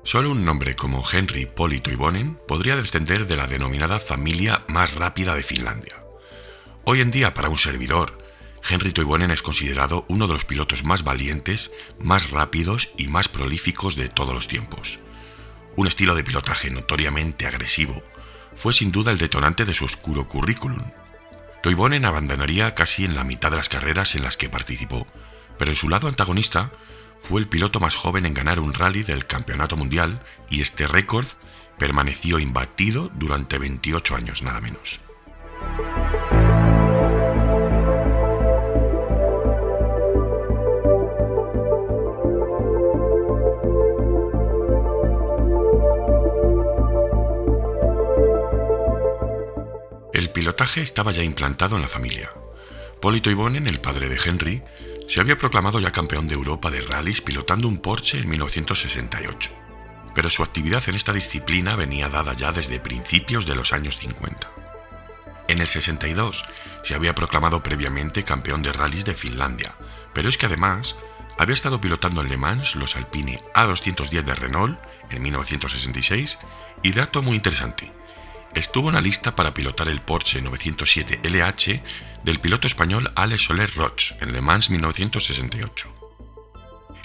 Solo un nombre como Henri Polly Toivonen podría descender de la denominada familia más rápida de Finlandia. Hoy en día, para un servidor, Henri Toivonen es considerado uno de los pilotos más valientes, más rápidos y más prolíficos de todos los tiempos. Un estilo de pilotaje notoriamente agresivo fue sin duda el detonante de su oscuro currículum. Toivonen abandonaría casi en la mitad de las carreras en las que participó, pero en su lado antagonista fue el piloto más joven en ganar un rally del Campeonato Mundial y este récord permaneció imbatido durante 28 años nada menos. El pilotaje estaba ya implantado en la familia. Polly Toivonen, el padre de Henri, se había proclamado ya campeón de Europa de rallies pilotando un Porsche en 1968, pero su actividad en esta disciplina venía dada ya desde principios de los años 50. En el 62 se había proclamado previamente campeón de rallies de Finlandia, pero es que además había estado pilotando en Le Mans los Alpine A210 de Renault en 1966 y, dato muy interesante, estuvo en la lista para pilotar el Porsche 907 LH del piloto español Alex Soler Roig en Le Mans 1968.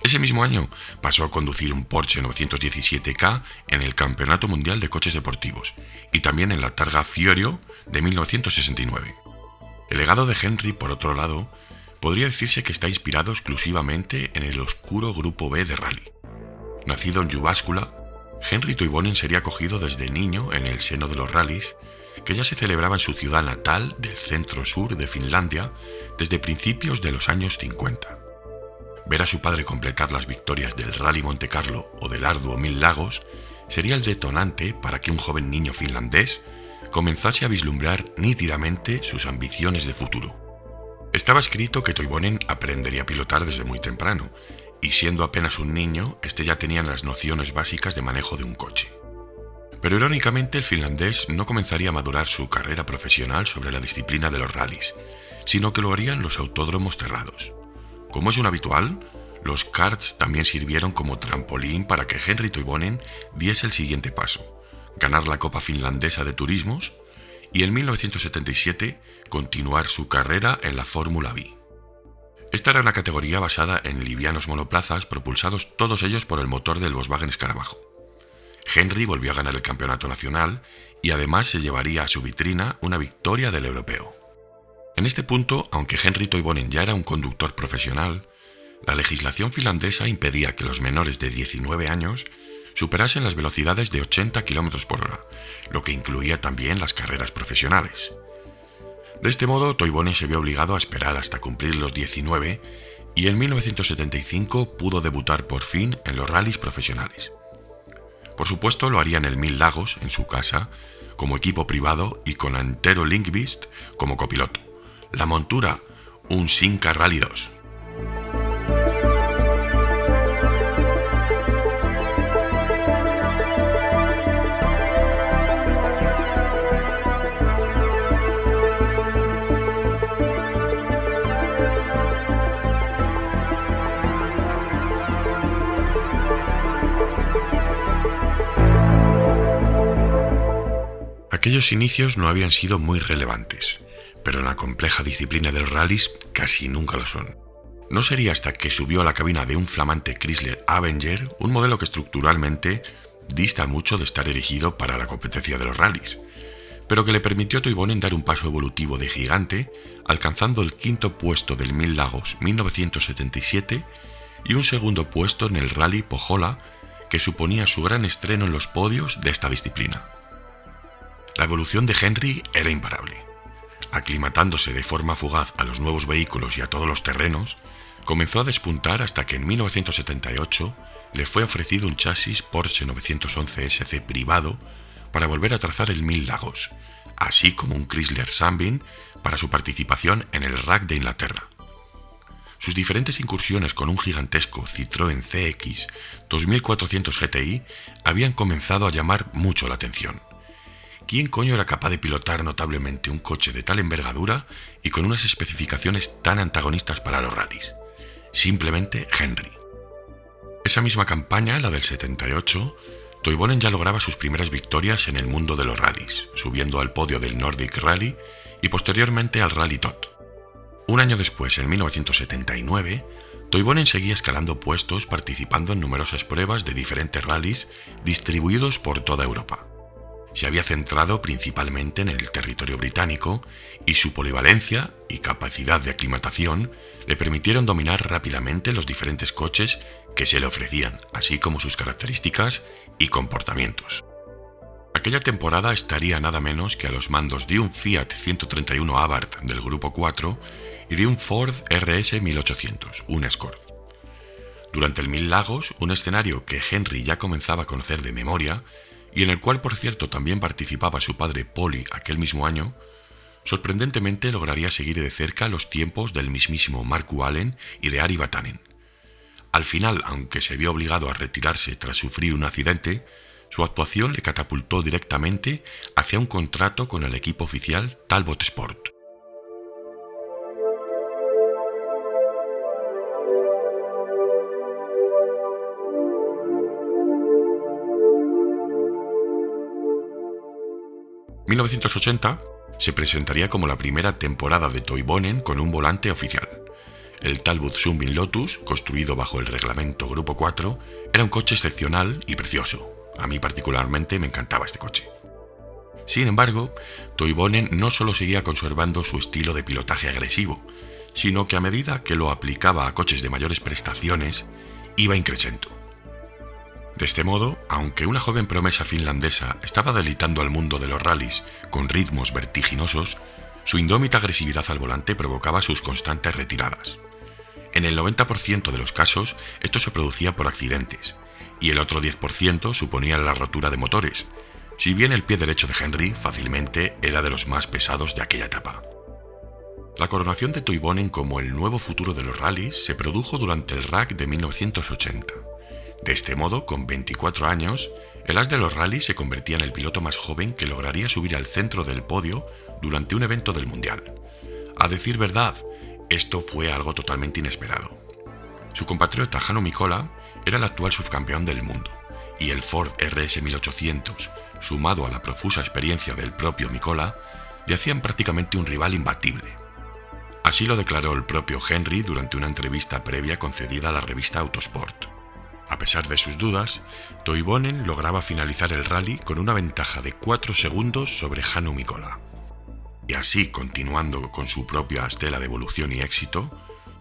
Ese mismo año pasó a conducir un Porsche 917K en el Campeonato Mundial de Coches Deportivos y también en la Targa Fiorio de 1969. El legado de Henri, por otro lado, podría decirse que está inspirado exclusivamente en el oscuro Grupo B de rally. Nacido en Jyväskylä, Henri Toivonen sería acogido desde niño en el seno de los rallies que ya se celebraba en su ciudad natal del centro-sur de Finlandia desde principios de los años 50. Ver a su padre completar las victorias del Rally Monte Carlo o del arduo Mil Lagos sería el detonante para que un joven niño finlandés comenzase a vislumbrar nítidamente sus ambiciones de futuro. Estaba escrito que Toivonen aprendería a pilotar desde muy temprano, y siendo apenas un niño, este ya tenía las nociones básicas de manejo de un coche. Pero irónicamente el finlandés no comenzaría a madurar su carrera profesional sobre la disciplina de los rallies, sino que lo haría en los autódromos cerrados. Como es un habitual, los karts también sirvieron como trampolín para que Henri Toivonen diese el siguiente paso, ganar la Copa Finlandesa de Turismos y en 1977 continuar su carrera en la Fórmula V. Esta era una categoría basada en livianos monoplazas propulsados todos ellos por el motor del Volkswagen Escarabajo. Henri volvió a ganar el campeonato nacional y además se llevaría a su vitrina una victoria del europeo. En este punto, aunque Henri Toivonen ya era un conductor profesional, la legislación finlandesa impedía que los menores de 19 años superasen las velocidades de 80 km/h, lo que incluía también las carreras profesionales. De este modo, Toivonen se vio obligado a esperar hasta cumplir los 19 y en 1975 pudo debutar por fin en los rallies profesionales. Por supuesto, lo haría en el Mil Lagos, en su casa, como equipo privado y con Antero Lindqvist como copiloto. La montura, un Simca Rally 2. Aquellos inicios no habían sido muy relevantes, pero en la compleja disciplina de los rallies casi nunca lo son. No sería hasta que subió a la cabina de un flamante Chrysler Avenger, un modelo que estructuralmente dista mucho de estar erigido para la competencia de los rallies, pero que le permitió a Toivonen dar un paso evolutivo de gigante, alcanzando el quinto puesto del Mil Lagos 1977 y un segundo puesto en el Rally Pohjola, que suponía su gran estreno en los podios de esta disciplina. La evolución de Henri era imparable. Aclimatándose de forma fugaz a los nuevos vehículos y a todos los terrenos, comenzó a despuntar hasta que en 1978 le fue ofrecido un chasis Porsche 911 SC privado para volver a trazar el Mil Lagos, así como un Chrysler Sunbeam para su participación en el RAC de Inglaterra. Sus diferentes incursiones con un gigantesco Citroën CX 2400 GTI habían comenzado a llamar mucho la atención. ¿Quién coño era capaz de pilotar notablemente un coche de tal envergadura y con unas especificaciones tan antagonistas para los rallies? Simplemente Henri. Esa misma campaña, la del 78, Toivonen ya lograba sus primeras victorias en el mundo de los rallies, subiendo al podio del Nordic Rally y posteriormente al Rally Tot. Un año después, en 1979, Toivonen seguía escalando puestos participando en numerosas pruebas de diferentes rallies distribuidos por toda Europa. Se había centrado principalmente en el territorio británico y su polivalencia y capacidad de aclimatación le permitieron dominar rápidamente los diferentes coches que se le ofrecían, así como sus características y comportamientos. Aquella temporada estaría nada menos que a los mandos de un Fiat 131 Abarth del Grupo 4 y de un Ford RS 1800, un Escort. Durante el Mil Lagos, un escenario que Henry ya comenzaba a conocer de memoria, y en el cual por cierto también participaba su padre Poli aquel mismo año, sorprendentemente lograría seguir de cerca los tiempos del mismísimo Markku Alén y de Ari Vatanen. Al final, aunque se vio obligado a retirarse tras sufrir un accidente, su actuación le catapultó directamente hacia un contrato con el equipo oficial Talbot Sport. En 1980 se presentaría como la primera temporada de Toivonen con un volante oficial. El Talbot Sunbeam Lotus, construido bajo el reglamento Grupo 4, era un coche excepcional y precioso. A mí particularmente me encantaba este coche. Sin embargo, Toivonen no solo seguía conservando su estilo de pilotaje agresivo, sino que a medida que lo aplicaba a coches de mayores prestaciones, iba increciendo. De este modo, aunque una joven promesa finlandesa estaba deleitando al mundo de los rallies con ritmos vertiginosos, su indómita agresividad al volante provocaba sus constantes retiradas. En el 90% de los casos, esto se producía por accidentes, y el otro 10% suponía la rotura de motores, si bien el pie derecho de Henry fácilmente era de los más pesados de aquella etapa. La coronación de Toivonen como el nuevo futuro de los rallies se produjo durante el RAC de 1980. De este modo, con 24 años, el as de los rallies se convertía en el piloto más joven que lograría subir al centro del podio durante un evento del Mundial. A decir verdad, esto fue algo totalmente inesperado. Su compatriota Hannu Mikkola era el actual subcampeón del mundo, y el Ford RS 1800, sumado a la profusa experiencia del propio Mikkola, le hacían prácticamente un rival imbatible. Así lo declaró el propio Henry durante una entrevista previa concedida a la revista Autosport. A pesar de sus dudas, Toivonen lograba finalizar el rally con una ventaja de 4 segundos sobre Hannu Mikkola. Y así, continuando con su propia estela de evolución y éxito,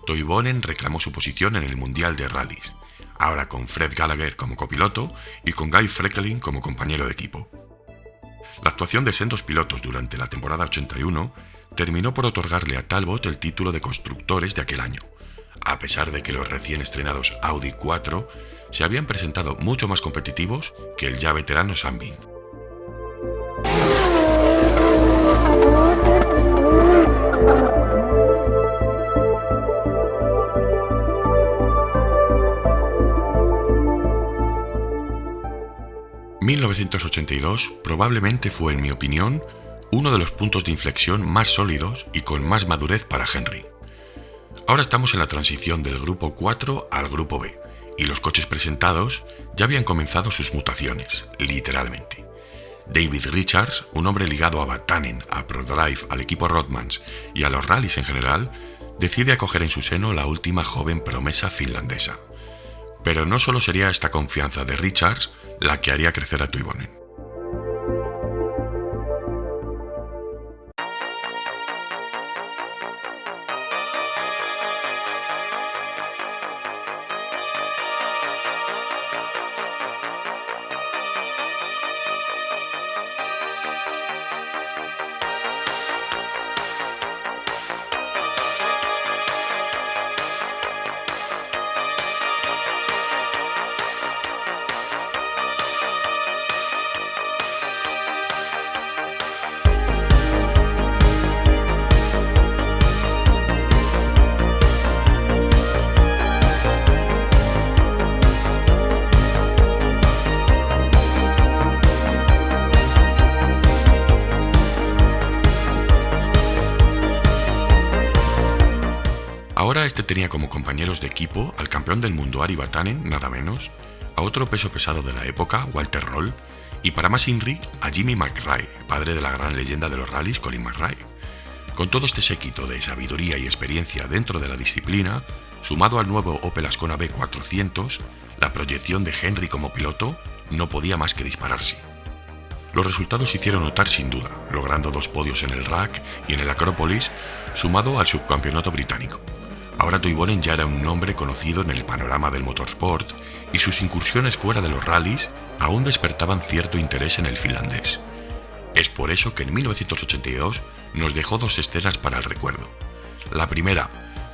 Toivonen reclamó su posición en el Mundial de Rallys, ahora con Fred Gallagher como copiloto y con Guy Frecklin como compañero de equipo. La actuación de sendos pilotos durante la temporada 81 terminó por otorgarle a Talbot el título de constructores de aquel año, a pesar de que los recién estrenados Audi 4 se habían presentado mucho más competitivos que el ya veterano Sunbeam. En 1982 probablemente fue, en mi opinión, uno de los puntos de inflexión más sólidos y con más madurez para Henry. Ahora estamos en la transición del Grupo 4 al Grupo B, y los coches presentados ya habían comenzado sus mutaciones, literalmente. David Richards, un hombre ligado a Vatanen, a ProDrive, al equipo Rothmans y a los rallies en general, decide acoger en su seno la última joven promesa finlandesa. Pero no solo sería esta confianza de Richards la que haría crecer a Toivonen. este tenía como compañeros de equipo al campeón del mundo Ari Vatanen, nada menos, a otro peso pesado de la época, Walter Roll, y para más INRI, a Jimmy McRae, padre de la gran leyenda de los rallies, Colin McRae. Con todo este séquito de sabiduría y experiencia dentro de la disciplina, sumado al nuevo Opel Ascona B400, la proyección de Henry como piloto no podía más que dispararse. Los resultados se hicieron notar sin duda, logrando 2 podios en el RAC y en el Acrópolis, sumado al subcampeonato británico. Ahora Toivonen ya era un nombre conocido en el panorama del motorsport y sus incursiones fuera de los rallies aún despertaban cierto interés en el finlandés. Es por eso que en 1982 nos dejó 2 escenas para el recuerdo. La primera,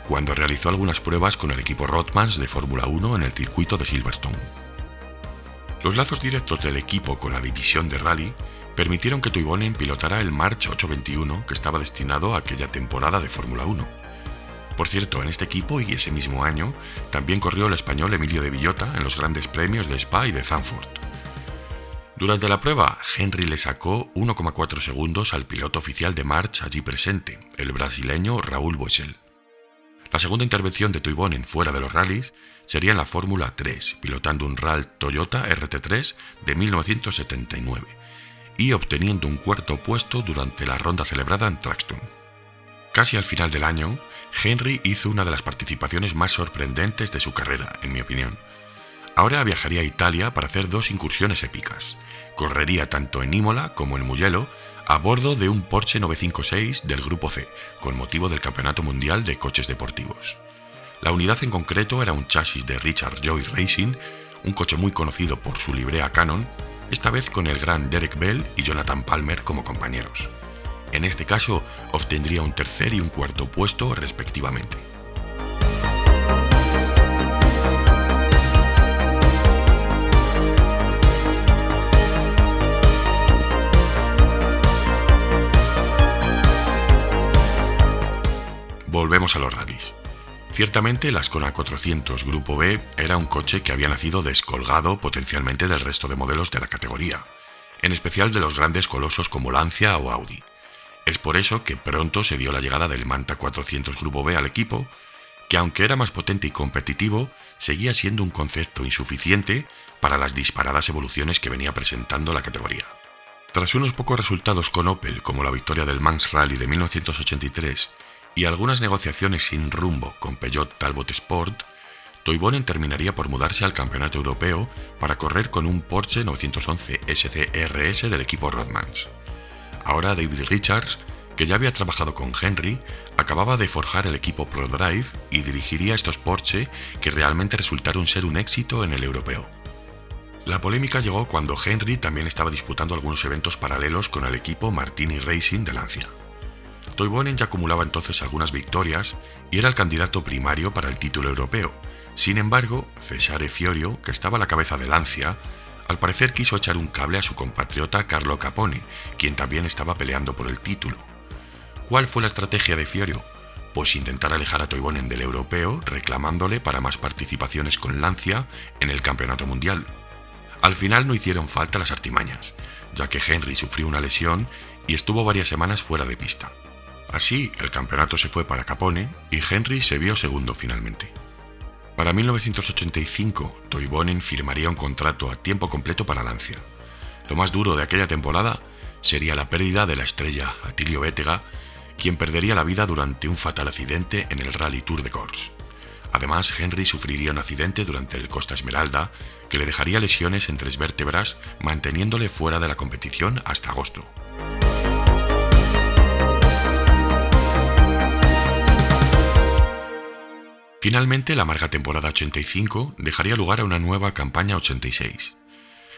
cuando realizó algunas pruebas con el equipo Rothmans de Fórmula 1 en el circuito de Silverstone. Los lazos directos del equipo con la división de rally permitieron que Toivonen pilotara el March 821 que estaba destinado a aquella temporada de Fórmula 1. Por cierto, en este equipo y ese mismo año también corrió el español Emilio de Villota en los grandes premios de Spa y de Zandvoort. Durante la prueba, Henry le sacó 1,4 segundos al piloto oficial de March allí presente, el brasileño Raúl Boesel. La segunda intervención de Toivonen fuera de los rallies sería en la Fórmula 3, pilotando un RAL Toyota RT3 de 1979 y obteniendo un 4º puesto durante la ronda celebrada en Traxton. Casi al final del año, Henry hizo una de las participaciones más sorprendentes de su carrera, en mi opinión. Ahora viajaría a Italia para hacer 2 incursiones épicas. Correría tanto en Imola como en Mugello a bordo de un Porsche 956 del Grupo C, con motivo del Campeonato Mundial de Coches Deportivos. La unidad en concreto era un chasis de Richard Joy Racing, un coche muy conocido por su librea Canon, esta vez con el gran Derek Bell y Jonathan Palmer como compañeros. En este caso, obtendría un 3er y un 4º puesto respectivamente. Volvemos a los rallies. Ciertamente el Ascona 400 Grupo B era un coche que había nacido descolgado potencialmente del resto de modelos de la categoría, en especial de los grandes colosos como Lancia o Audi. Es por eso que pronto se dio la llegada del Manta 400 Grupo B al equipo, que aunque era más potente y competitivo, seguía siendo un concepto insuficiente para las disparadas evoluciones que venía presentando la categoría. Tras unos pocos resultados con Opel, como la victoria del Mans Rally de 1983, y algunas negociaciones sin rumbo con Peugeot Talbot Sport, Toivonen terminaría por mudarse al campeonato europeo para correr con un Porsche 911 SC-RS del equipo Rothmans. Ahora David Richards, que ya había trabajado con Henry, acababa de forjar el equipo ProDrive y dirigiría estos Porsche que realmente resultaron ser un éxito en el europeo. La polémica llegó cuando Henry también estaba disputando algunos eventos paralelos con el equipo Martini Racing de Lancia. Toivonen ya acumulaba entonces algunas victorias y era el candidato primario para el título europeo. Sin embargo, Cesare Fiorio, que estaba a la cabeza de Lancia, al parecer quiso echar un cable a su compatriota Carlo Capone, quien también estaba peleando por el título. ¿Cuál fue la estrategia de Fiorio? Pues intentar alejar a Toivonen del europeo, reclamándole para más participaciones con Lancia en el campeonato mundial. Al final no hicieron falta las artimañas, ya que Henry sufrió una lesión y estuvo varias semanas fuera de pista. Así, el campeonato se fue para Capone y Henry se vio segundo finalmente. Para 1985, Toivonen firmaría un contrato a tiempo completo para Lancia. Lo más duro de aquella temporada sería la pérdida de la estrella Attilio Bettega, quien perdería la vida durante un fatal accidente en el Rally Tour de Corse. Además, Henry sufriría un accidente durante el Costa Esmeralda que le dejaría lesiones en 3 vértebras, manteniéndole fuera de la competición hasta agosto. Finalmente, la amarga temporada 85 dejaría lugar a una nueva campaña 86.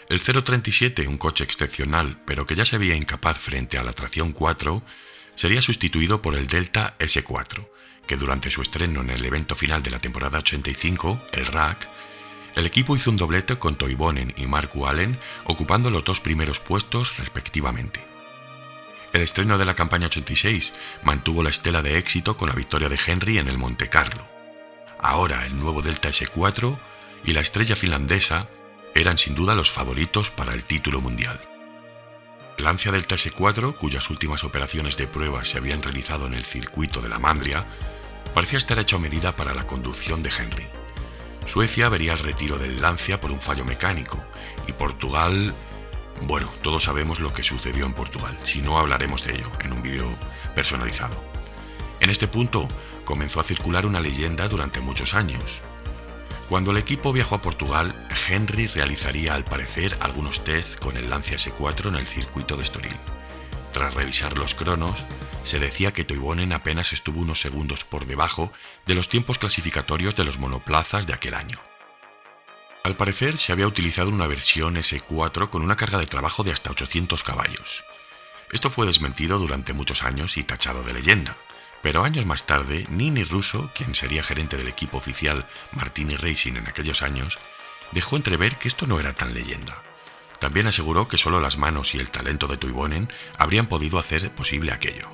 El 037, un coche excepcional, pero que ya se veía incapaz frente a la tracción 4, sería sustituido por el Delta S4, que durante su estreno en el evento final de la temporada 85, el RAC, el equipo hizo un doblete con Toivonen y Markku Alén ocupando los 2 primeros puestos respectivamente. El estreno de la campaña 86 mantuvo la estela de éxito con la victoria de Henry en el Monte Carlo. Ahora el nuevo Delta S4 y la estrella finlandesa eran sin duda los favoritos para el título mundial. Lancia Delta S4, cuyas últimas operaciones de prueba se habían realizado en el circuito de la Mandria, parecía estar hecho a medida para la conducción de Henry. Suecia vería el retiro del Lancia por un fallo mecánico y Portugal... Bueno, todos sabemos lo que sucedió en Portugal, si no hablaremos de ello en un vídeo personalizado. En este punto comenzó a circular una leyenda durante muchos años. Cuando el equipo viajó a Portugal, Henry realizaría al parecer algunos tests con el Lancia S4 en el circuito de Estoril. Tras revisar los cronos, se decía que Toivonen apenas estuvo unos segundos por debajo de los tiempos clasificatorios de los monoplazas de aquel año. Al parecer se había utilizado una versión S4 con una carga de trabajo de hasta 800 caballos. Esto fue desmentido durante muchos años y tachado de leyenda, pero años más tarde Nini Russo, quien sería gerente del equipo oficial Martini Racing en aquellos años, dejó entrever que esto no era tan leyenda. También aseguró que solo las manos y el talento de Toivonen habrían podido hacer posible aquello.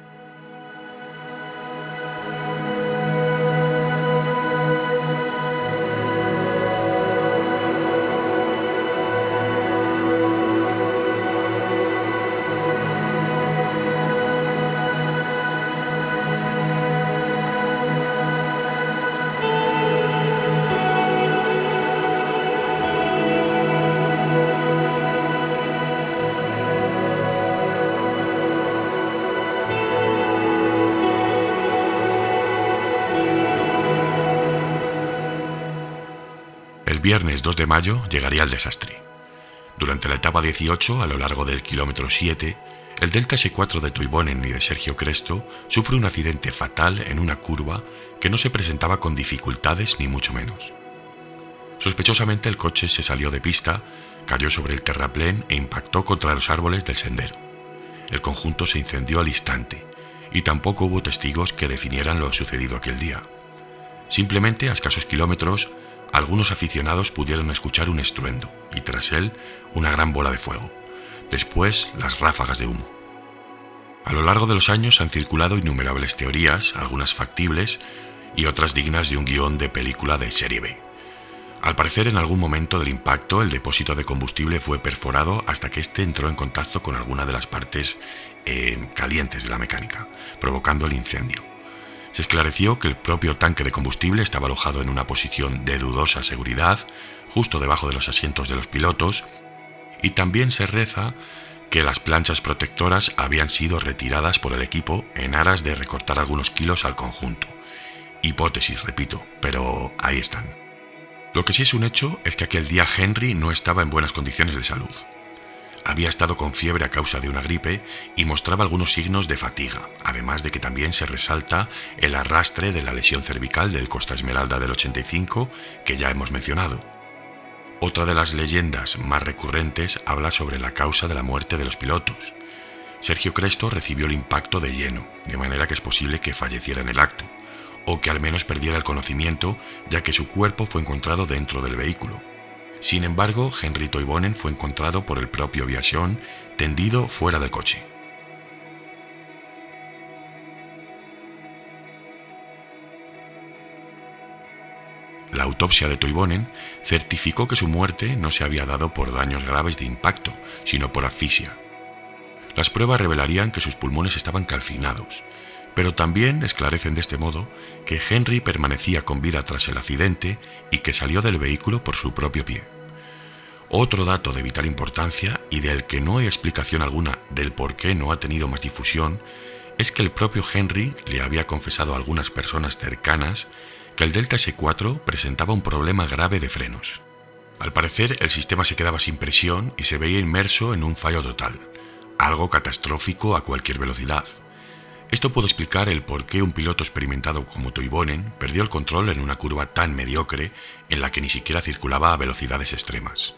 El viernes 2 de mayo llegaría el desastre. Durante la etapa 18, a lo largo del kilómetro 7, el Delta S4 de Toivonen y de Sergio Cresto sufre un accidente fatal en una curva que no se presentaba con dificultades ni mucho menos. Sospechosamente el coche se salió de pista, cayó sobre el terraplén e impactó contra los árboles del sendero. El conjunto se incendió al instante y tampoco hubo testigos que definieran lo sucedido aquel día. Simplemente a escasos kilómetros, algunos aficionados pudieron escuchar un estruendo y tras él una gran bola de fuego. Después las ráfagas de humo. A lo largo de los años han circulado innumerables teorías, algunas factibles y otras dignas de un guión de película de serie B. Al parecer, en algún momento del impacto, el depósito de combustible fue perforado hasta que éste entró en contacto con alguna de las partes calientes de la mecánica, provocando el incendio. Se esclareció que el propio tanque de combustible estaba alojado en una posición de dudosa seguridad, justo debajo de los asientos de los pilotos, y también se reza que las planchas protectoras habían sido retiradas por el equipo en aras de recortar algunos kilos al conjunto. Hipótesis, repito, pero ahí están. Lo que sí es un hecho es que aquel día Henry no estaba en buenas condiciones de salud. Había estado con fiebre a causa de una gripe y mostraba algunos signos de fatiga, además de que también se resalta el arrastre de la lesión cervical del Costa Esmeralda del 85 que ya hemos mencionado. Otra de las leyendas más recurrentes habla sobre la causa de la muerte de los pilotos. Sergio Cresto recibió el impacto de lleno, de manera que es posible que falleciera en el acto, o que al menos perdiera el conocimiento, ya que su cuerpo fue encontrado dentro del vehículo. Sin embargo, Henry Toivonen fue encontrado por el propio Viasion tendido fuera del coche. La autopsia de Toivonen certificó que su muerte no se había dado por daños graves de impacto, sino por asfixia. Las pruebas revelarían que sus pulmones estaban calcinados, pero también esclarecen de este modo que Henry permanecía con vida tras el accidente y que salió del vehículo por su propio pie. Otro dato de vital importancia y del que no hay explicación alguna del por qué no ha tenido más difusión es que el propio Henry le había confesado a algunas personas cercanas que el Delta S4 presentaba un problema grave de frenos. Al parecer, el sistema se quedaba sin presión y se veía inmerso en un fallo total, algo catastrófico a cualquier velocidad. Esto puede explicar el por qué un piloto experimentado como Toivonen perdió el control en una curva tan mediocre en la que ni siquiera circulaba a velocidades extremas.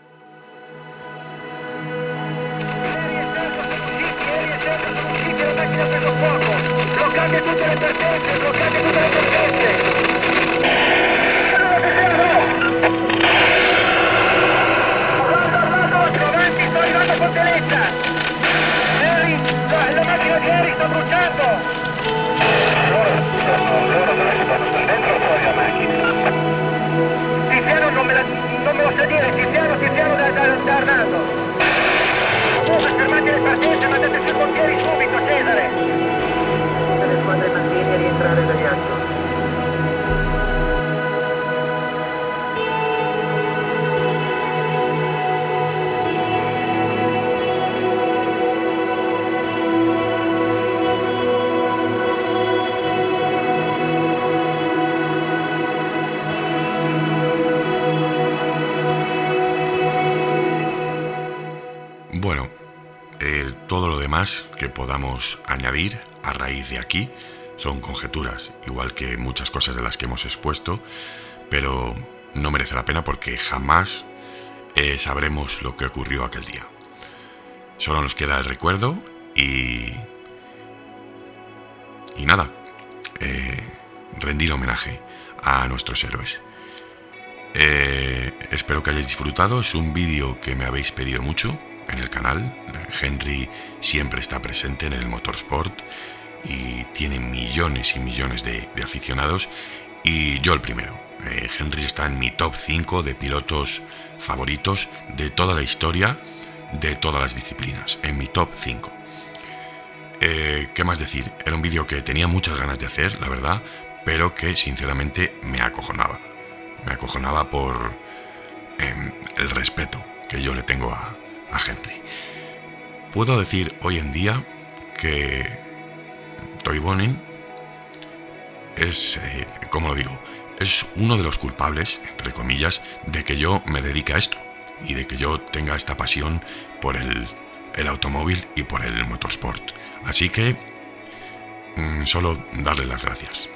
Tutte le squadre Martini a rientrare da ghiaccio. Bueno, todo lo demás que podamos añadir a raíz de aquí son conjeturas, igual que muchas cosas de las que hemos expuesto, pero no merece la pena porque jamás sabremos lo que ocurrió aquel día. Solo nos queda el recuerdo y nada, rendir homenaje a nuestros héroes. Espero que hayáis disfrutado. Es un vídeo que me habéis pedido mucho en el canal. Henry siempre está presente en el motorsport y tiene millones y millones de aficionados, y yo el primero. Henry está en mi top 5 de pilotos favoritos de toda la historia, de todas las disciplinas, en mi top 5. ¿Qué más decir? Era un vídeo que tenía muchas ganas de hacer, la verdad, pero que sinceramente me acojonaba. Me acojonaba por el respeto que yo le tengo a Henry. Puedo decir hoy en día que Toivonen es, como lo digo, es uno de los culpables, entre comillas, de que yo me dedique a esto y de que yo tenga esta pasión por el automóvil y por el motorsport. Así que solo darle las gracias.